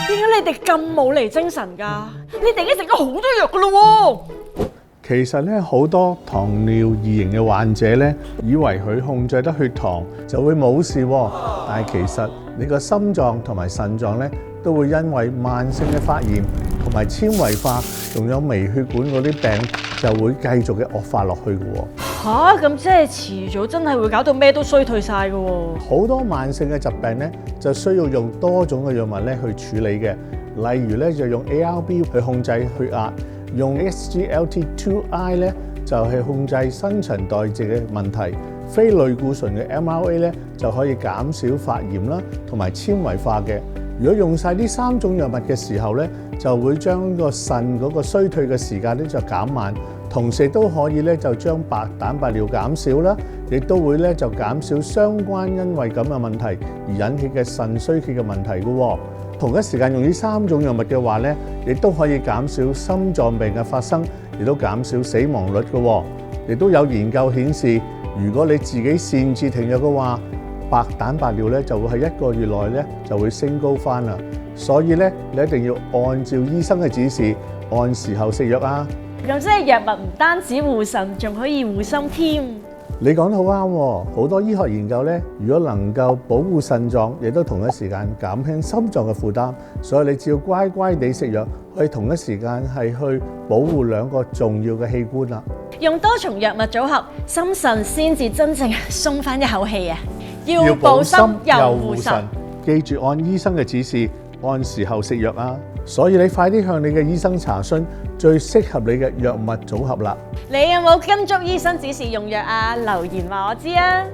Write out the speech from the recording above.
點解你哋咁冇嚟精神㗎？你哋已經食咗好多藥㗎咯喎！其實咧，好多糖尿二型嘅患者咧，以為佢控制得血糖就會冇事喎，但係其實你個心臟同埋腎臟咧，都會因為慢性嘅發炎同埋纖維化，仲有微血管嗰啲病，就會繼續嘅惡化落去嘅喎。吓，咁即係遲早真係會搞到咩都衰退晒㗎喎。好多慢性嘅疾病咧，就需要用多種嘅藥物咧去處理嘅，例如咧就用 ARB 去控制血壓。用 SGLT2I 咧就係控制新陳代謝嘅問題，非類固醇嘅 MRA 咧就可以減少發炎啦，同埋纖維化嘅。如果用晒呢3種藥物嘅時候咧，就會將個腎嗰個衰退嘅時間咧就減慢，同時都可以咧就將白蛋白尿減少啦，亦都會咧就減少相關因為咁嘅問題而引起嘅腎衰竭嘅問題嘅喎。同一時間用呢3種藥物嘅話咧，亦都可以減少心臟病嘅發生，亦都減少死亡率嘅喎。亦都有研究顯示，如果你自己擅自停藥嘅話，白蛋白尿咧就會喺1個月內咧就會升高返啦。所以咧，你一定要按照醫生嘅指示，按時候食藥啊。咁即係藥物唔單止護腎，仲可以護心添。你講得好啱喎，好多醫學研究咧，如果能夠保護腎臟，亦都同一時間減輕心臟嘅負擔，所以你只要乖乖地食藥，可以同一時間係去保護2個重要嘅器官啦。用多重藥物組合，心腎先至真正鬆翻一口氣啊！要保心又護腎，記住按醫生嘅指示，按時候食藥啊！所以你快啲向你嘅醫生查詢最適合你嘅藥物組合啦。你有冇跟足醫生指示用藥啊？留言話我知啊！